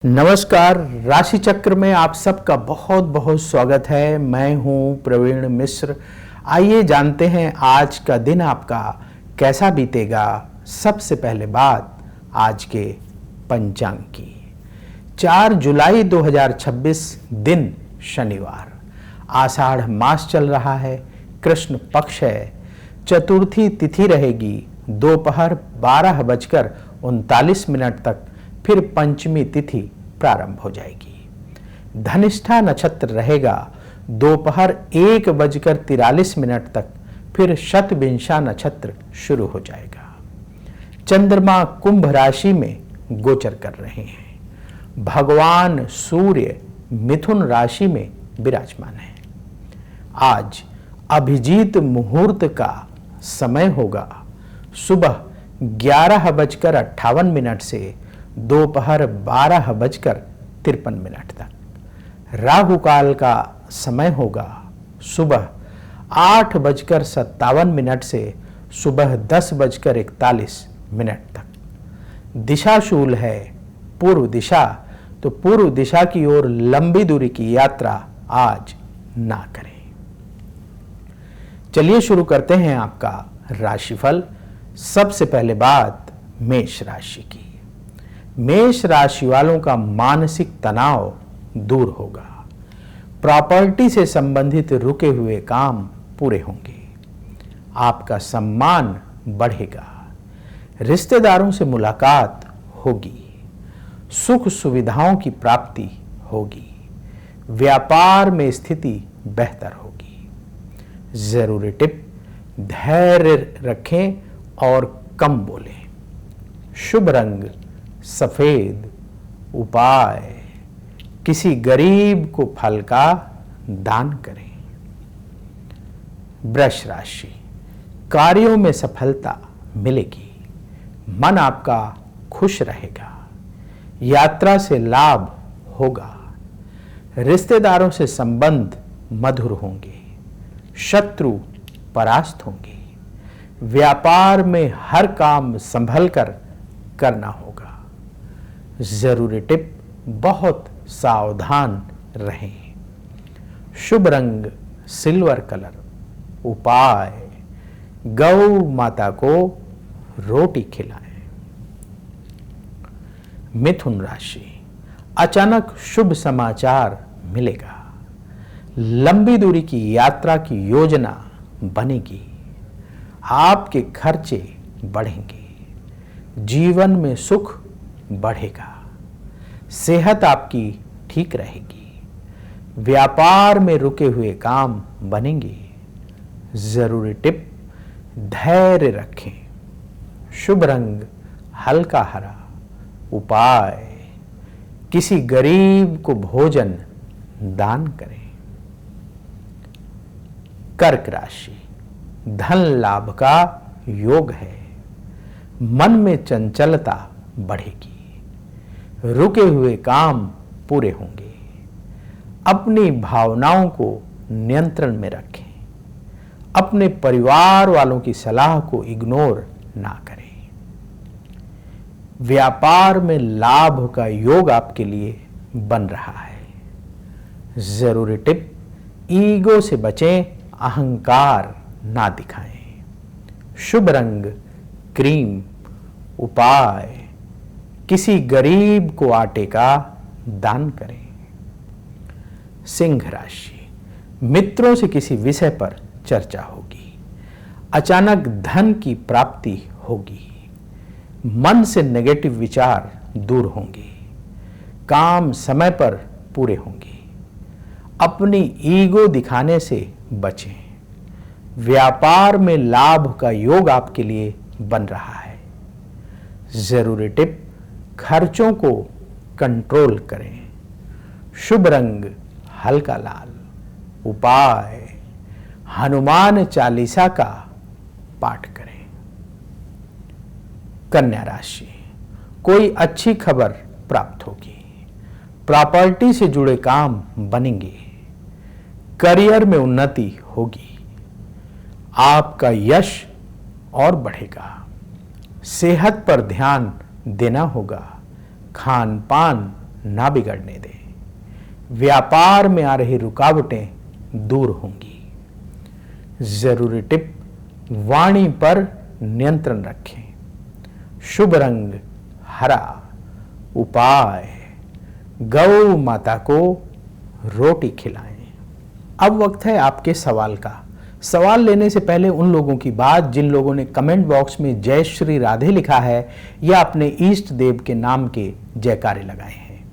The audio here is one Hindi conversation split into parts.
नमस्कार। राशि चक्र में आप सबका बहुत बहुत स्वागत है। मैं हूं प्रवीण मिश्र। आइए जानते हैं आज का दिन आपका कैसा बीतेगा। सबसे पहले बात आज के पंचांग की। 4 जुलाई 2026 दिन शनिवार, आषाढ़ मास चल रहा है, कृष्ण पक्ष है, चतुर्थी तिथि रहेगी दोपहर 12:39 तक, फिर पंचमी तिथि प्रारंभ हो जाएगी। धनिष्ठा नक्षत्र रहेगा दोपहर 1:43 तक, फिर शतभिषा नक्षत्र शुरू हो जाएगा। चंद्रमा कुंभ राशि में गोचर कर रहे हैं। भगवान सूर्य मिथुन राशि में विराजमान है। आज अभिजीत मुहूर्त का समय होगा सुबह 11:58 से दोपहर 12:53 तक। राहु काल का समय होगा सुबह 8:57 से सुबह 10:41 तक। दिशाशूल है पूर्व दिशा, तो पूर्व दिशा की ओर लंबी दूरी की यात्रा आज ना करें। चलिए शुरू करते हैं आपका राशिफल। सबसे पहले बात मेष राशि की। मेष राशि वालों का मानसिक तनाव दूर होगा। प्रॉपर्टी से संबंधित रुके हुए काम पूरे होंगे। आपका सम्मान बढ़ेगा। रिश्तेदारों से मुलाकात होगी। सुख सुविधाओं की प्राप्ति होगी। व्यापार में स्थिति बेहतर होगी। जरूरी टिप, धैर्य रखें और कम बोलें। शुभ रंग सफेद। उपाय, किसी गरीब को फल का दान करें। वृष राशि, कार्यों में सफलता मिलेगी। मन आपका खुश रहेगा। यात्रा से लाभ होगा। रिश्तेदारों से संबंध मधुर होंगे। शत्रु परास्त होंगे। व्यापार में हर काम संभल कर करना होगा। जरूरी टिप, बहुत सावधान रहें। शुभ रंग सिल्वर कलर। उपाय, गौ माता को रोटी खिलाएं। मिथुन राशि, अचानक शुभ समाचार मिलेगा। लंबी दूरी की यात्रा की योजना बनेगी। आपके खर्चे बढ़ेंगे। जीवन में सुख बढ़ेगा। सेहत आपकी ठीक रहेगी। व्यापार में रुके हुए काम बनेंगे। जरूरी टिप, धैर्य रखें। शुभ रंग हल्का हरा। उपाय, किसी गरीब को भोजन दान करें। कर्क राशि, धन लाभ का योग है। मन में चंचलता बढ़ेगी। रुके हुए काम पूरे होंगे। अपनी भावनाओं को नियंत्रण में रखें। अपने परिवार वालों की सलाह को इग्नोर ना करें। व्यापार में लाभ का योग आपके लिए बन रहा है। जरूरी टिप, ईगो से बचें, अहंकार ना दिखाएं। शुभ रंग क्रीम। उपाय, किसी गरीब को आटे का दान करें। सिंह राशि, मित्रों से किसी विषय पर चर्चा होगी। अचानक धन की प्राप्ति होगी। मन से नेगेटिव विचार दूर होंगे। काम समय पर पूरे होंगे। अपनी ईगो दिखाने से बचें। व्यापार में लाभ का योग आपके लिए बन रहा है। जरूरी टिप, खर्चों को कंट्रोल करें। शुभ रंग हल्का लाल। उपाय, हनुमान चालीसा का पाठ करें। कन्या राशि, कोई अच्छी खबर प्राप्त होगी। प्रॉपर्टी से जुड़े काम बनेंगे। करियर में उन्नति होगी। आपका यश और बढ़ेगा। सेहत पर ध्यान देना होगा। खान पान ना बिगड़ने दें। व्यापार में आ रही रुकावटें दूर होंगी। जरूरी टिप, वाणी पर नियंत्रण रखें। शुभ रंग हरा। उपाय, गौ माता को रोटी खिलाएं। अब वक्त है आपके सवाल का। सवाल लेने से पहले उन लोगों की बात जिन लोगों ने कमेंट बॉक्स में जय श्री राधे लिखा है या अपने इष्ट देव के नाम के जयकारे लगाए हैं।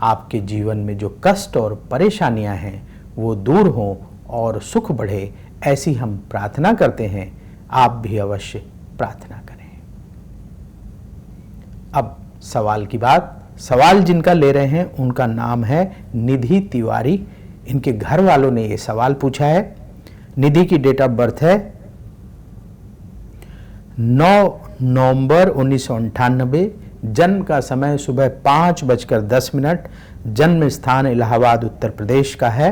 आपके जीवन में जो कष्ट और परेशानियां हैं वो दूर हों और सुख बढ़े, ऐसी हम प्रार्थना करते हैं। आप भी अवश्य प्रार्थना करें। अब सवाल की बात। सवाल जिनका ले रहे हैं उनका नाम है निधि तिवारी। इनके घर वालों ने ये सवाल पूछा है। निधि की डेट ऑफ बर्थ है 9 नवंबर 1998। जन्म का समय सुबह 5:10। जन्म स्थान इलाहाबाद उत्तर प्रदेश का है।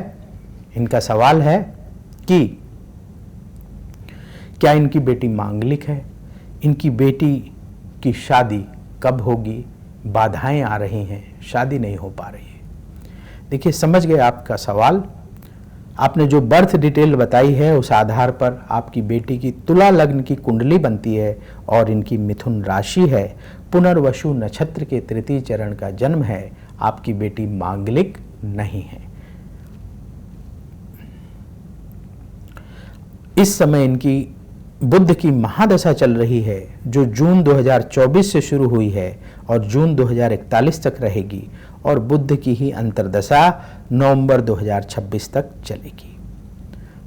इनका सवाल है कि क्या इनकी बेटी मांगलिक है, इनकी बेटी की शादी कब होगी, बाधाएं आ रही हैं, शादी नहीं हो पा रही है। देखिए, समझ गए आपका सवाल। आपने जो बर्थ डिटेल बताई है उस आधार पर आपकी बेटी की तुला लग्न की कुंडली बनती है और इनकी मिथुन राशि है। पुनर्वसु नक्षत्र के तृतीय चरण का जन्म है। आपकी बेटी मांगलिक नहीं है। इस समय इनकी बुध की महादशा चल रही है जो जून 2024 से शुरू हुई है और जून 2041 तक रहेगी, और बुध की ही अंतर्दशा नवंबर 2026 तक चलेगी।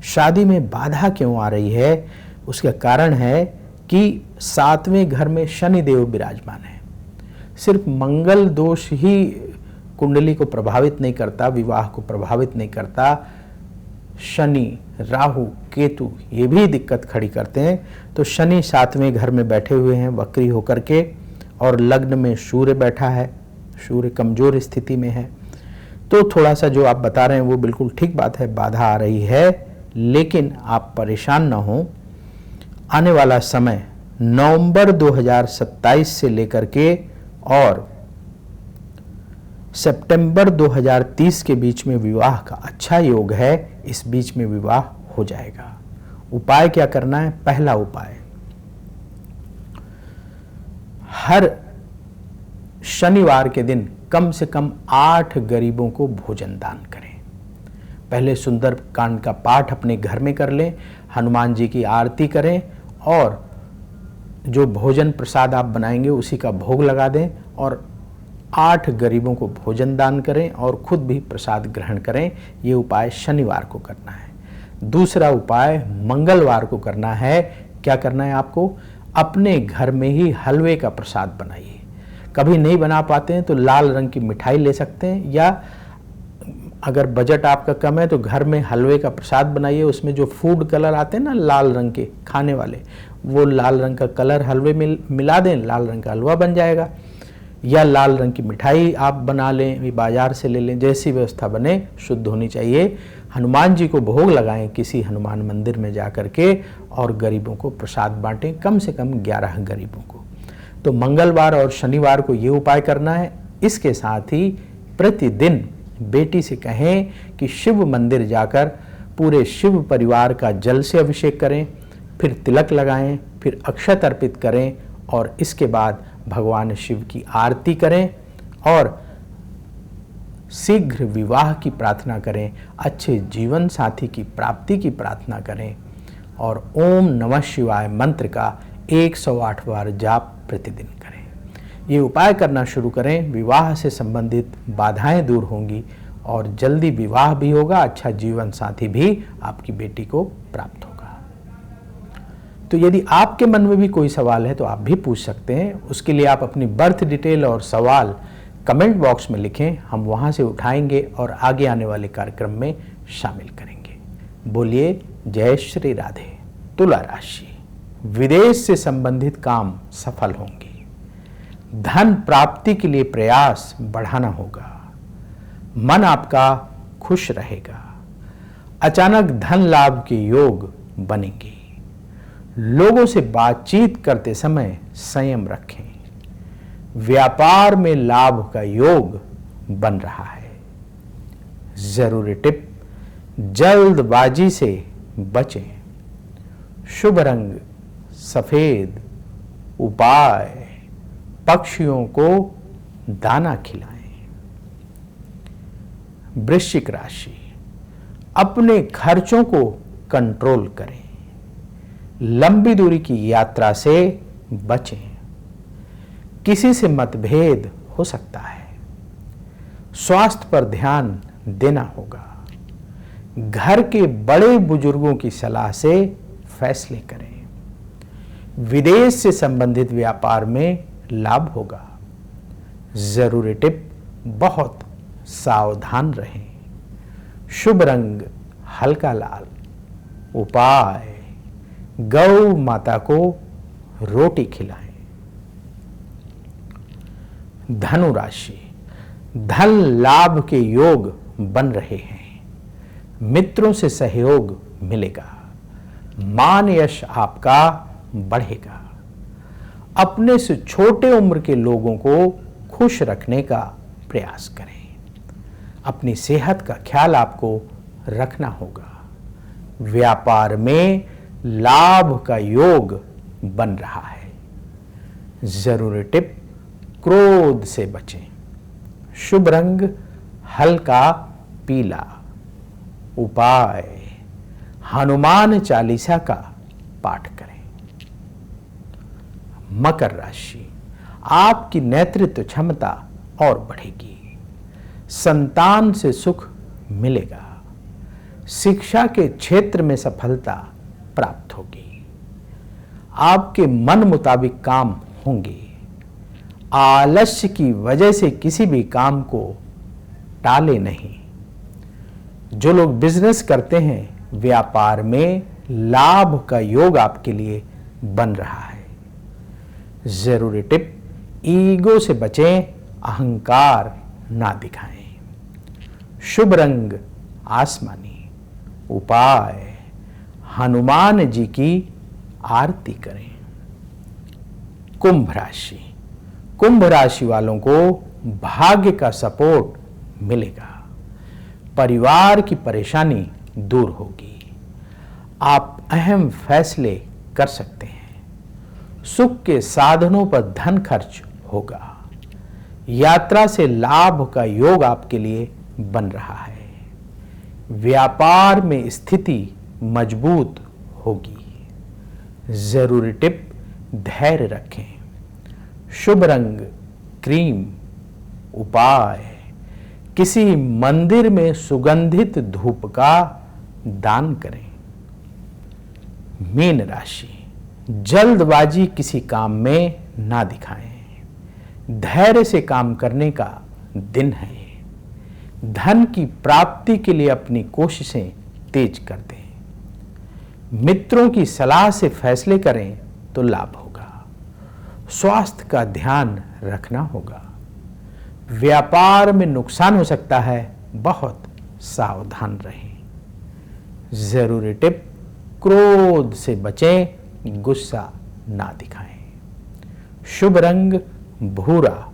शादी में बाधा क्यों आ रही है? उसका कारण है कि 7वें घर में शनि देव विराजमान है। सिर्फ मंगल दोष ही कुंडली को प्रभावित नहीं करता, विवाह को प्रभावित नहीं करता। शनि, राहु, केतु ये भी दिक्कत खड़ी करते हैं। तो शनि 7वें घर में बैठे हुए हैं वक्री होकर के, और लग्न में सूर्य बैठा है। सूर्य कमजोर स्थिति में है। तो थोड़ा सा जो आप बता रहे हैं वो बिल्कुल ठीक बात है, बाधा आ रही है, लेकिन आप परेशान ना हो। आने वाला समय नवंबर 2027 से लेकर के और सितंबर 2030 के बीच में विवाह का अच्छा योग है। इस बीच में विवाह हो जाएगा। उपाय क्या करना है? पहला उपाय, हर शनिवार के दिन कम से कम 8 गरीबों को भोजन दान करें। पहले सुंदर कांड का पाठ अपने घर में कर लें, हनुमान जी की आरती करें और जो भोजन प्रसाद आप बनाएंगे उसी का भोग लगा दें और 8 गरीबों को भोजन दान करें और खुद भी प्रसाद ग्रहण करें। ये उपाय शनिवार को करना है। दूसरा उपाय मंगलवार को करना है। क्या करना है आपको? अपने घर में ही हलवे का प्रसाद बनाइए। कभी नहीं बना पाते हैं तो लाल रंग की मिठाई ले सकते हैं, या अगर बजट आपका कम है तो घर में हलवे का प्रसाद बनाइए। उसमें जो फूड कलर आते हैं ना लाल रंग के खाने वाले, वो लाल रंग का कलर हलवे में मिला दें, लाल रंग का हलवा बन जाएगा। या लाल रंग की मिठाई आप बना लें, बाजार से ले लें, जैसी व्यवस्था बने, शुद्ध होनी चाहिए। हनुमान जी को भोग लगाएं किसी हनुमान मंदिर में जाकर के और गरीबों को प्रसाद बांटें, कम से कम 11 गरीबों को। तो मंगलवार और शनिवार को ये उपाय करना है। इसके साथ ही प्रतिदिन बेटी से कहें कि शिव मंदिर जाकर पूरे शिव परिवार का जल से अभिषेक करें, फिर तिलक लगाएं, फिर अक्षत अर्पित करें और इसके बाद भगवान शिव की आरती करें और शीघ्र विवाह की प्रार्थना करें, अच्छे जीवन साथी की प्राप्ति की प्रार्थना करें और ओम नमः शिवाय मंत्र का 108 बार जाप प्रतिदिन करें। ये उपाय करना शुरू करें, विवाह से संबंधित बाधाएं दूर होंगी और जल्दी विवाह भी होगा, अच्छा जीवन साथी भी आपकी बेटी को प्राप्त होगा। तो यदि आपके मन में भी कोई सवाल है तो आप भी पूछ सकते हैं। उसके लिए आप अपनी बर्थ डिटेल और सवाल कमेंट बॉक्स में लिखें, हम वहां से उठाएंगे और आगे आने वाले कार्यक्रम में शामिल करेंगे। बोलिए जय श्री राधे। तुला राशि, विदेश से संबंधित काम सफल होंगे। धन प्राप्ति के लिए प्रयास बढ़ाना होगा। मन आपका खुश रहेगा। अचानक धन लाभ के योग बनेंगे। लोगों से बातचीत करते समय संयम रखें। व्यापार में लाभ का योग बन रहा है। जरूरी टिप, जल्दबाजी से बचें। शुभ रंग सफेद। उपाय, पक्षियों को दाना खिलाएं। वृश्चिक राशि, अपने खर्चों को कंट्रोल करें। लंबी दूरी की यात्रा से बचें। किसी से मतभेद हो सकता है। स्वास्थ्य पर ध्यान देना होगा। घर के बड़े बुजुर्गों की सलाह से फैसले करें। विदेश से संबंधित व्यापार में लाभ होगा। जरूरी टिप, बहुत सावधान रहें। शुभ रंग हल्का लाल। उपाय, गौ माता को रोटी खिलाएं। धनु राशि, धन लाभ के योग बन रहे हैं। मित्रों से सहयोग मिलेगा। मान यश आपका बढ़ेगा। अपने से छोटे उम्र के लोगों को खुश रखने का प्रयास करें। अपनी सेहत का ख्याल आपको रखना होगा। व्यापार में लाभ का योग बन रहा है। जरूरी टिप, क्रोध से बचें। शुभ रंग हल्का पीला। उपाय, हनुमान चालीसा का पाठ करें। मकर राशि, आपकी नेतृत्व क्षमता और बढ़ेगी। संतान से सुख मिलेगा। शिक्षा के क्षेत्र में सफलता प्राप्त होगी। आपके मन मुताबिक काम होंगे। आलस्य की वजह से किसी भी काम को टाले नहीं। जो लोग बिजनेस करते हैं, व्यापार में लाभ का योग आपके लिए बन रहा है। जरूरी टिप, ईगो से बचें, अहंकार ना दिखाएं। शुभ रंग आसमानी। उपाय, हनुमान जी की आरती करें। कुंभ राशि, कुंभ राशि वालों को भाग्य का सपोर्ट मिलेगा। परिवार की परेशानी दूर होगी। आप अहम फैसले कर सकते हैं। सुख के साधनों पर धन खर्च होगा। यात्रा से लाभ का योग आपके लिए बन रहा है। व्यापार में स्थिति मजबूत होगी। जरूरी टिप, धैर्य रखें। शुभ रंग क्रीम। उपाय, किसी मंदिर में सुगंधित धूप का दान करें। मीन राशि, जल्दबाजी किसी काम में ना दिखाएं। धैर्य से काम करने का दिन है। धन की प्राप्ति के लिए अपनी कोशिशें तेज कर दें। मित्रों की सलाह से फैसले करें तो लाभ होगा। स्वास्थ्य का ध्यान रखना होगा। व्यापार में नुकसान हो सकता है, बहुत सावधान रहें। जरूरी टिप, क्रोध से बचें, गुस्सा ना दिखाएं। शुभ रंग भूरा।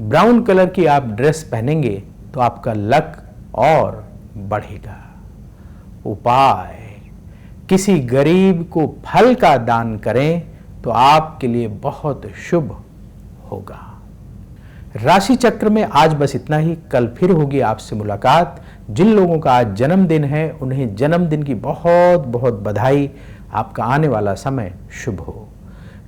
ब्राउन कलर की आप ड्रेस पहनेंगे तो आपका लक और बढ़ेगा। उपाय, किसी गरीब को फल का दान करें तो आपके लिए बहुत शुभ होगा। राशि चक्र में आज बस इतना ही। कल फिर होगी आपसे मुलाकात। जिन लोगों का आज जन्मदिन है उन्हें जन्मदिन की बहुत बहुत बधाई। आपका आने वाला समय शुभ हो।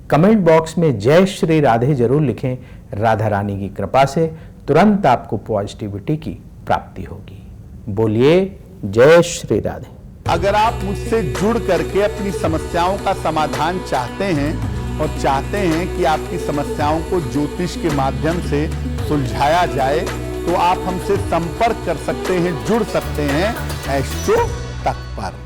कमेंट बॉक्स में जय श्री राधे जरूर लिखें। राधा रानी की कृपा से तुरंत आपको पॉजिटिविटी की प्राप्ति होगी। बोलिए जय श्री राधे। अगर आप मुझसे जुड़ करके अपनी समस्याओं का समाधान चाहते हैं और चाहते हैं कि आपकी समस्याओं को ज्योतिष के माध्यम से सुलझाया जाए, तो आप हमसे संपर्क कर सकते हैं, जुड़ सकते हैं एस्ट्रो तक पर।